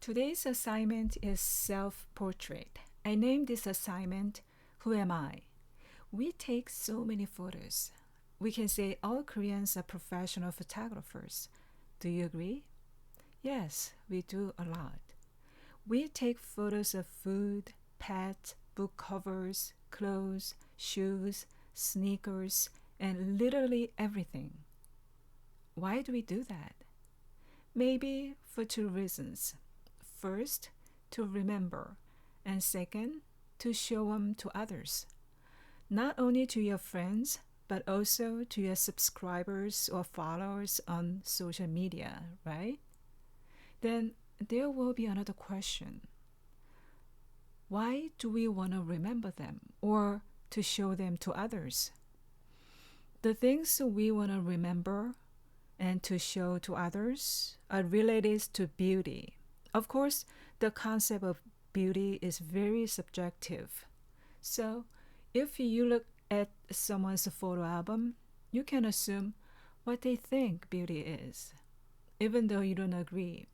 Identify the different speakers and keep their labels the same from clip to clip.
Speaker 1: Today's assignment is self-portrait. I named this assignment, Who Am I? We take so many photos. We can say all Koreans are professional photographers. Do you agree? Yes, we do a lot. We take photos of food, pets, book covers, clothes, shoes, sneakers, and literally everything. Why do we do that? Maybe for two reasons. First, to remember, and second, to show them to others. Not only to your friends, but also to your subscribers or followers on social media, right? Then there will be another question. Why do we want to remember them or to show them to others? The things we want to remember and to show to others are related to beauty. Of course, the concept of beauty is very subjective. So, if you look at someone's photo album, you can assume what they think beauty is, even though you don't agree.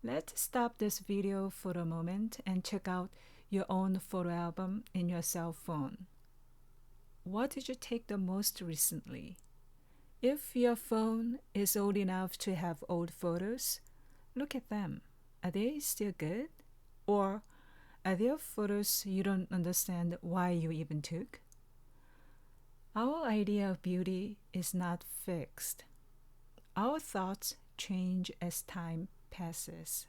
Speaker 1: Let's stop this video for a moment and check out your own photo album in your cell phone. What did you take the most recently? If your phone is old enough to have old photos, look at them. Are they still good? Or are there photos you don't understand why you even took? Our idea of beauty is not fixed. Our thoughts change as time passes.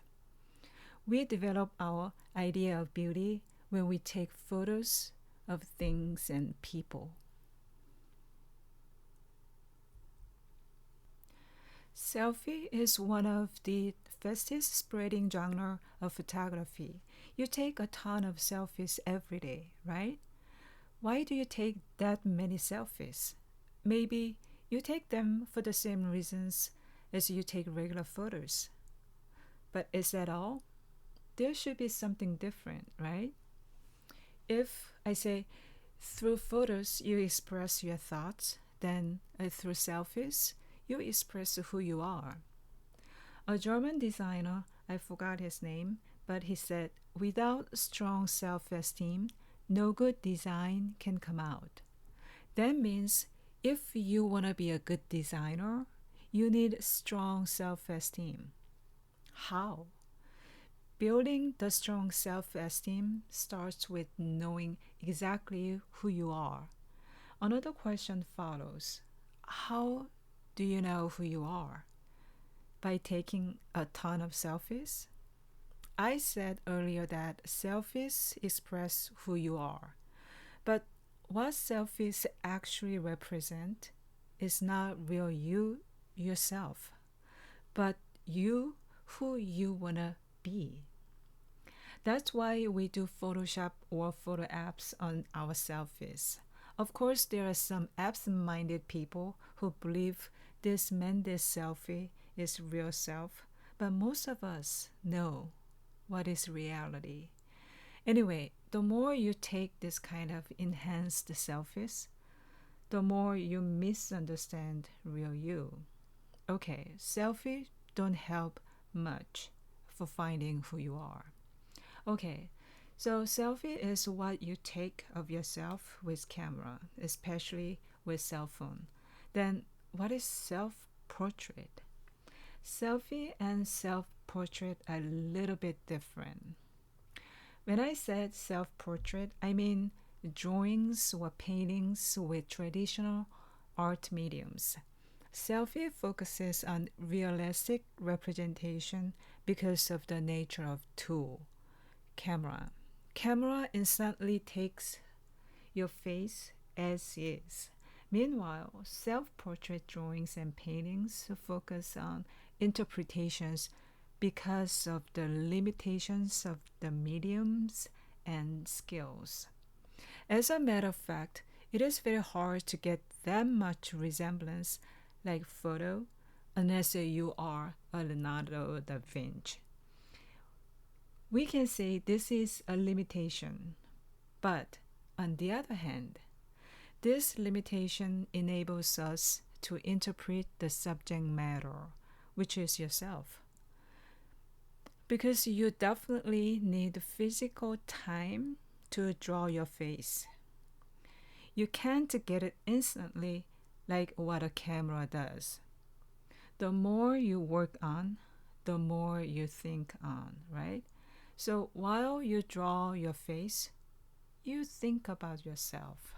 Speaker 1: We develop our idea of beauty when we take photos of things and people. Selfie is one of the fastest spreading genre of photography. You take a ton of selfies every day, right? Why do you take that many selfies? Maybe you take them for the same reasons as you take regular photos. But is that all? There should be something different, right? If I say through photos you express your thoughts, then through selfies you express who you are. A German designer, I forgot his name, but he said, without strong self-esteem, no good design can come out. That means if you want to be a good designer, you need strong self-esteem. How? Building the strong self-esteem starts with knowing exactly who you are. Another question follows. How do you know who you are? By taking a ton of selfies? I said earlier that selfies express who you are. But what selfies actually represent is not real you yourself, but you who you want to be. That's why we do Photoshop or photo apps on our selfies. Of course, there are some absent-minded people who believe this selfie is real self, but most of us know what is reality. Anyway, the more you take this kind of enhanced selfies, the more you misunderstand real you. Okay, selfies don't help much for finding who you are. Okay, so selfie is what you take of yourself with camera, especially with cell phone. Then what is self-portrait? Selfie and self-portrait are a little bit different. When I said self-portrait, I mean drawings or paintings with traditional art mediums. Selfie focuses on realistic representation because of the nature of tool. Camera. Camera instantly takes your face as is. Meanwhile, self-portrait drawings and paintings focus on interpretations because of the limitations of the mediums and skills. As a matter of fact, it is very hard to get that much resemblance like photo unless you are a Leonardo da Vinci. We can say this is a limitation, but on the other hand, this limitation enables us to interpret the subject matter, which is yourself. because you definitely need physical time to draw your face. You can't get it instantly like what a camera does. The more you work on, the more you think on, right? So while you draw your face, you think about yourself.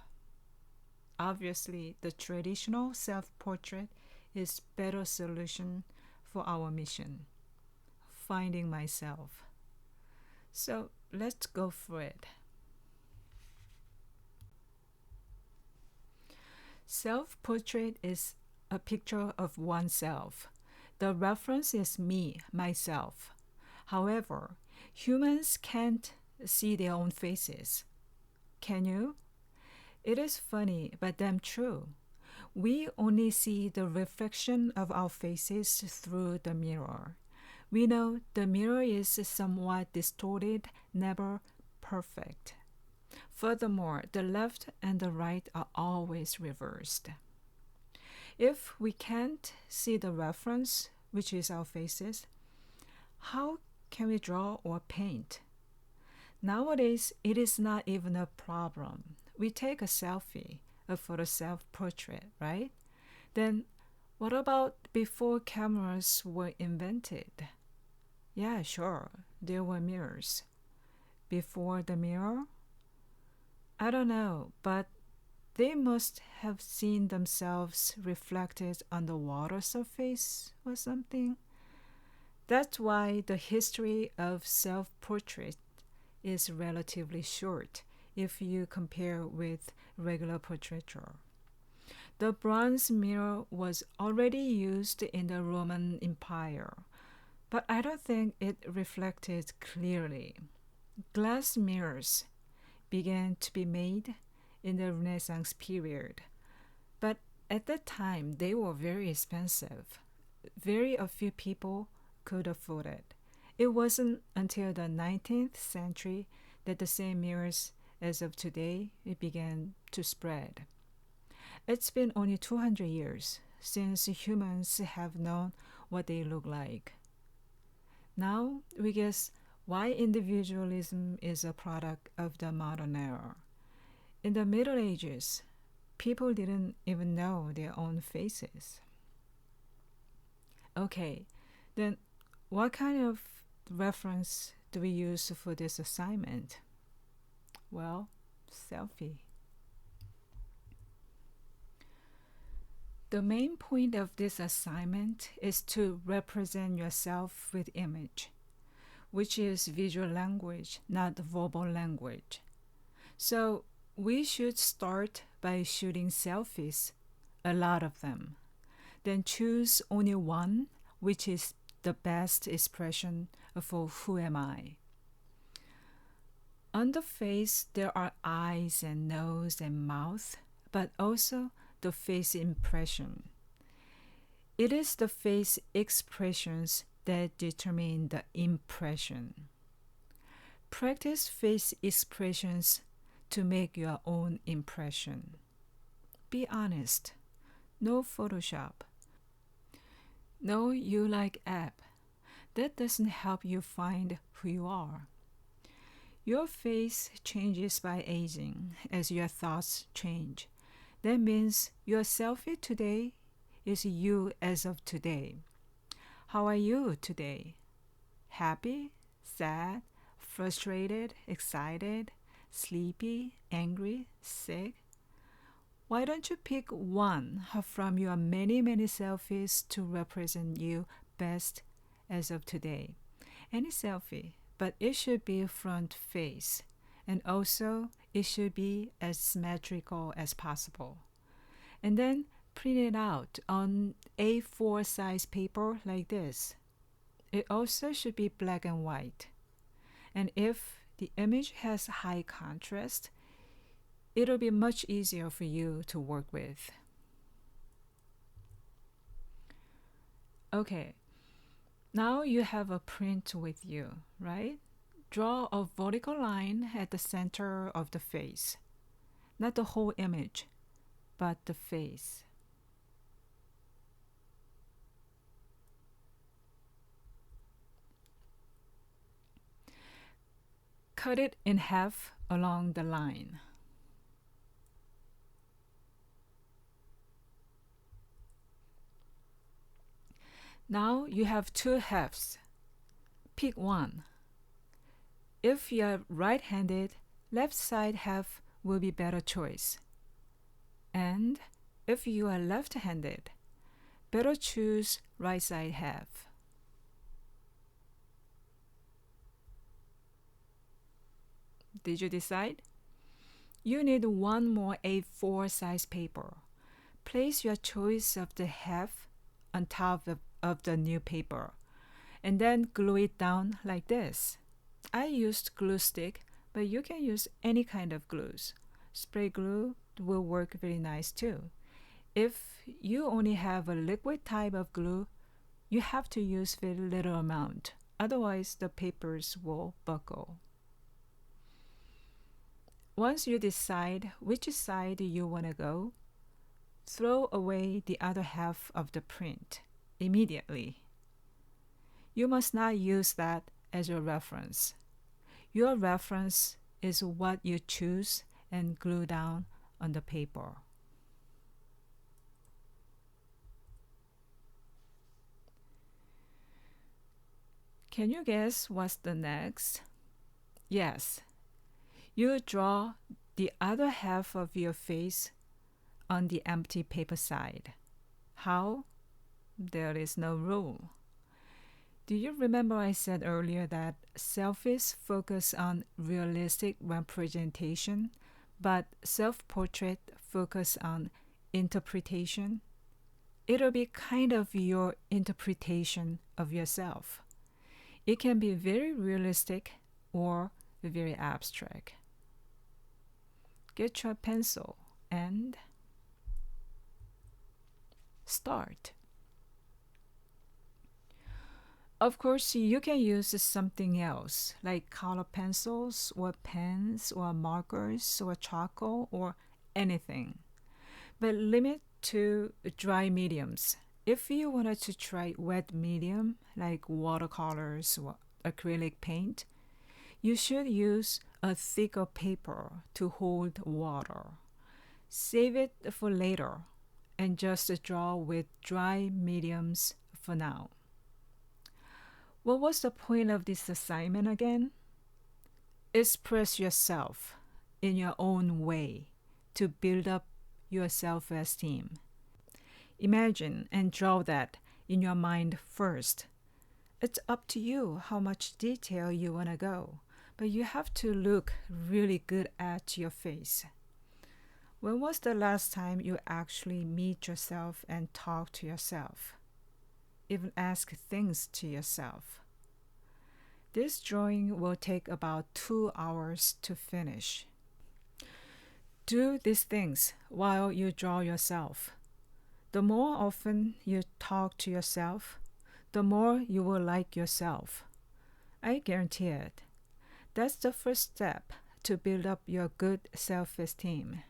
Speaker 1: Obviously, the traditional self-portrait is better solution for our mission, finding myself. So let's go for it. Self-portrait is a picture of oneself. The reference is me, myself. However, humans can't see their own faces. Can you? It is funny, but damn true. We only see the reflection of our faces through the mirror. We know the mirror is somewhat distorted, never perfect. Furthermore, the left and the right are always reversed. If we can't see the reference, which is our faces, how can we draw or paint? Nowadays, it is not even a problem. We take a selfie for the self-portrait, right? Then what about before cameras were invented? Yeah, sure, there were mirrors. Before the mirror? I don't know, but they must have seen themselves reflected on the water surface or something. That's why the history of self-portrait is relatively short if you compare with regular portraiture. The bronze mirror was already used in the Roman Empire, but I don't think it reflected clearly. Glass mirrors began to be made in the Renaissance period, but at that time they were very expensive. Very a few people could afford it. It wasn't until the 19th century that the same mirrors as of today it began to spread. It's been only 200 years since humans have known what they look like. Now we guess why individualism is a product of the modern era. In the Middle Ages, people didn't even know their own faces. Okay, then what kind of reference do we use for this assignment? Well, selfie. The main point of this assignment is to represent yourself with image, which is visual language, not verbal language. So we should start by shooting selfies, a lot of them. Then choose only one, which is the best expression for who am I. On the face, there are eyes and nose and mouth, but also the face impression. It is the face expressions that determine the impression. Practice face expressions to make your own impression. Be honest. No Photoshop. No You Like app. That doesn't help you find who you are. Your face changes by aging as your thoughts change. That means your selfie today is you as of today. How are you today? Happy? Sad? Frustrated? Excited? Sleepy? Angry? Sick? Why don't you pick one from your many selfies to represent you best as of today? Any selfie, but it should be front face. And also, it should be as symmetrical as possible. And then print it out on A4 size paper like this. It also should be black and white. And if the image has high contrast, it'll be much easier for you to work with. Okay, now you have a print with you, right? Draw a vertical line at the center of the face. Not the whole image, but the face. Cut it in half along the line. Now you have two halves. Pick one. If you are right-handed, left side half will be better choice. And if you are left-handed, better choose right side half. Did you decide? You need one more A4 size paper. Place your choice of the half on top of the new paper and then glue it down like this. I used glue stick, but you can use any kind of glues. Spray glue will work very nice too. If you only have a liquid type of glue, you have to use very little amount. Otherwise, the papers will buckle. Once you decide which side you want to go, throw away the other half of the print immediately. You must not use that as your reference. Your reference is what you choose and glue down on the paper. Can you guess what's the next? Yes, you draw the other half of your face on the empty paper side. How? There is no rule. Do you remember I said earlier that selfies focus on realistic representation, but self-portrait focus on interpretation? It'll be kind of your interpretation of yourself. It can be very realistic or very abstract. Get your pencil and start. Of course, you can use something else like color pencils or pens or markers or charcoal or anything. But limit to dry mediums. If you wanted to try wet medium like watercolors or acrylic paint, you should use a thicker paper to hold water. Save it for later and just draw with dry mediums for now. What was the point of this assignment again? Express yourself in your own way to build up your self-esteem. Imagine and draw that in your mind first. It's up to you how much detail you want to go, but you have to look really good at your face. When was the last time you actually meet yourself and talk to yourself? Even ask things to yourself. This drawing will take about 2 hours to finish. Do these things while you draw yourself. The more often you talk to yourself, the more you will like yourself. I guarantee it. That's the first step to build up your good self-esteem.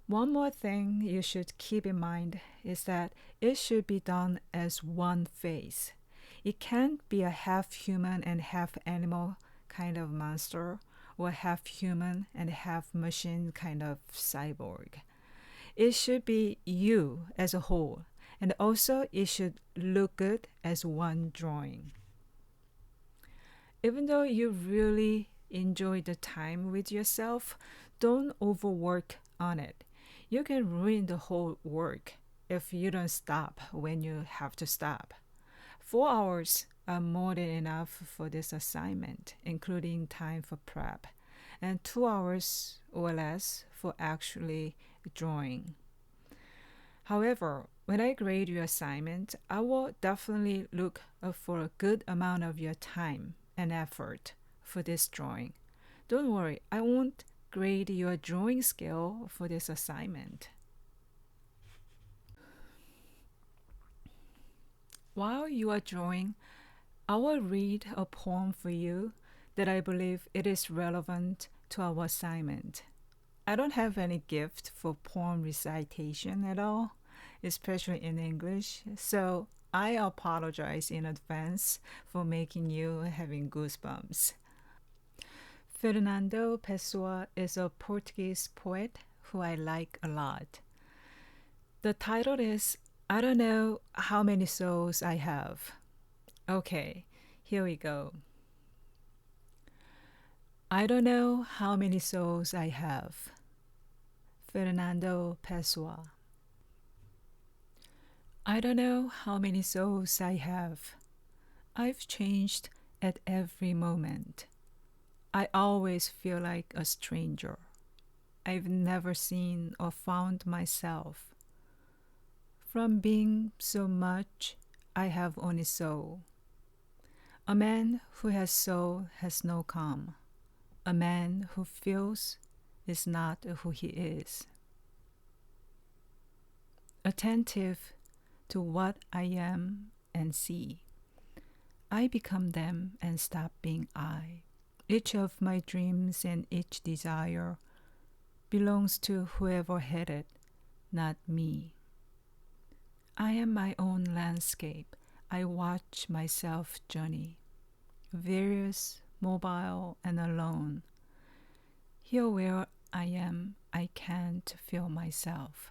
Speaker 1: One more thing you should keep in mind is that it should be done as one face. It can't be a half human and half animal kind of monster or half human and half machine kind of cyborg. It should be you as a whole, and also it should look good as one drawing. Even though you really enjoy the time with yourself, don't overwork on it. You can ruin the whole work if you don't stop when you have to stop. 4 hours are more than enough for this assignment, including time for prep, and 2 hours or less for actually drawing. However, when I grade your assignment, I will definitely look for a good amount of your time and effort for this drawing. Don't worry, I won't grade your drawing skill for this assignment. While you are drawing, I will read a poem for you that I believe it is relevant to our assignment. I don't have any gift for poem recitation at all, especially in English, so I apologize in advance for making you having goosebumps. Fernando Pessoa is a Portuguese poet who I like a lot. The title is I Don't Know How Many Souls I Have. Okay, here we go. I don't know how many souls I have. Fernando Pessoa. I don't know how many souls I have. I've changed at every moment. I always feel like a stranger. I've never seen or found myself. From being so much, I have only soul. A man who has soul has no calm. A man who feels is not who he is. Attentive to what I am and see, I become them and stop being I. Each of my dreams and each desire belongs to whoever had it, not me. I am my own landscape. I watch myself journey, various, mobile, and alone. Here where I am, I can't feel myself.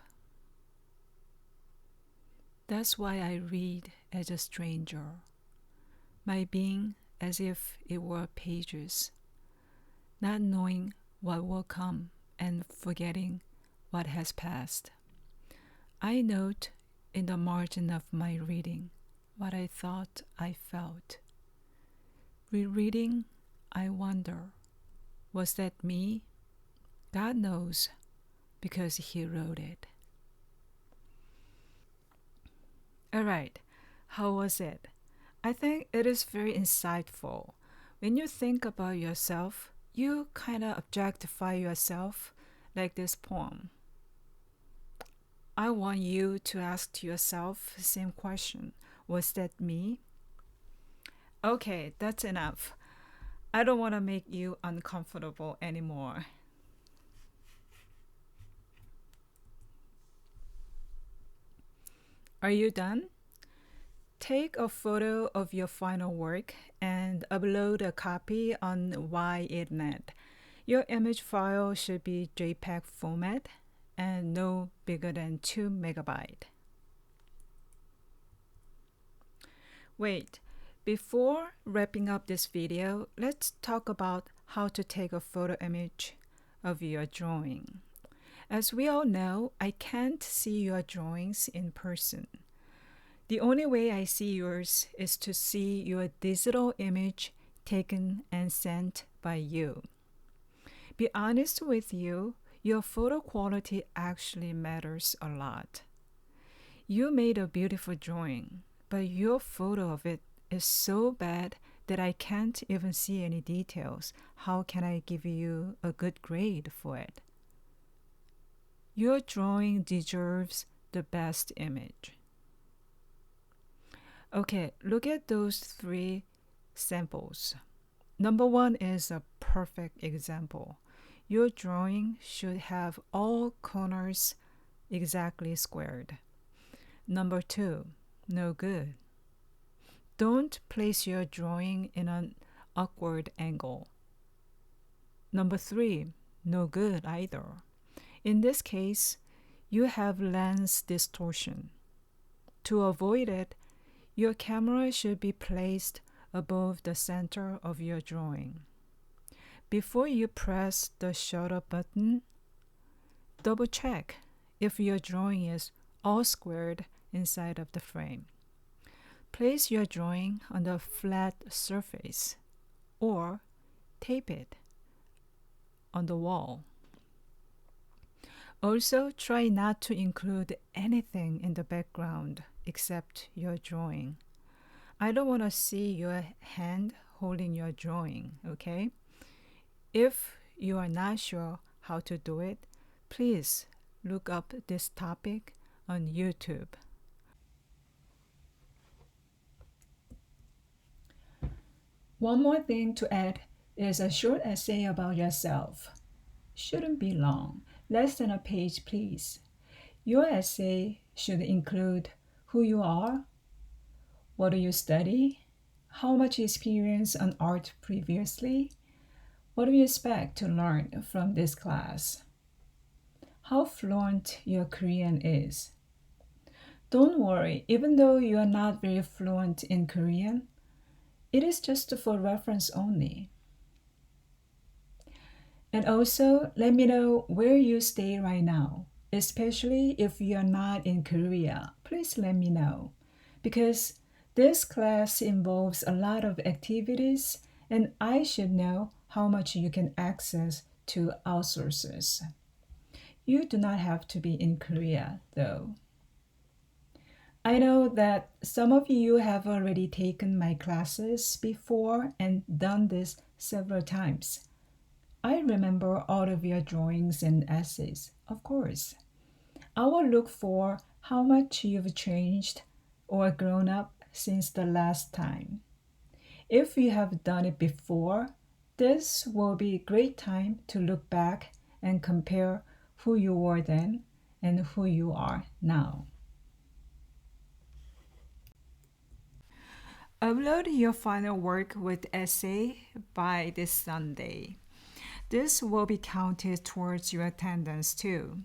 Speaker 1: That's why I read as a stranger, my being as if it were pages, not knowing what will come and forgetting what has passed. I note in the margin of my reading what I thought I felt. Rereading, I wonder, was that me? God knows, because He wrote it. All right, how was it? I think it is very insightful. When you think about yourself, you kind of objectify yourself like this poem. I want you to ask to yourself the same question. Was that me? Okay, that's enough. I don't want to make you uncomfortable anymore. Are you done? Take a photo of your final work and upload a copy on wk1. Your image file should be JPEG format and no bigger than 2 megabytes. Wait, before wrapping up this video, let's talk about how to take a photo image of your drawing. As we all know, I can't see your drawings in person. The only way I see yours is to see your digital image taken and sent by you. Be honest with you, your photo quality actually matters a lot. You made a beautiful drawing, but your photo of it is so bad that I can't even see any details. How can I give you a good grade for it? Your drawing deserves the best image. Okay, look at those 3 samples. Number 1 is a perfect example. Your drawing should have all corners exactly squared. Number 2, no good. Don't place your drawing in an awkward angle. Number 3, no good either. In this case, you have lens distortion. To avoid it, your camera should be placed above the center of your drawing. Before you press the shutter button, double check if your drawing is all squared inside of the frame. Place your drawing on the flat surface or tape it on the wall. Also, try not to include anything in the background except your drawing. I don't want to see your hand holding your drawing, okay? If you are not sure how to do it, please look up this topic on YouTube. One more thing to add is a short essay about yourself. Shouldn't be long, less than a page, please. Your essay should include who you are, what do you study, how much experience on art previously, What do you expect to learn from this class? How fluent your Korean is. Don't worry, even though you are not very fluent in Korean, it is just for reference only. And also, let me know where you stay right now, especially if you are not in Korea. Please let me know, because this class involves a lot of activities, and I should know how much you can access to outsources. You do not have to be in Korea, though. I know that some of you have already taken my classes before and done this several times. I remember all of your drawings and essays, of course. I will look for how much you've changed or grown up since the last time. If you have done it before, this will be a great time to look back and compare who you were then and who you are now. Upload your final work with essay by this Sunday. This will be counted towards your attendance too.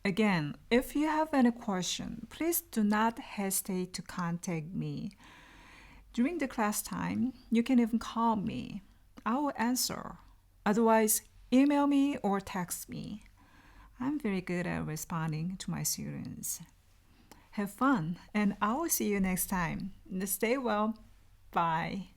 Speaker 1: Again, if you have any question, please do not hesitate to contact me. During the class time, you can even call me. I will answer. Otherwise, email me or text me. I'm very good at responding to my students. Have fun, and I will see you next time. Stay well. Bye.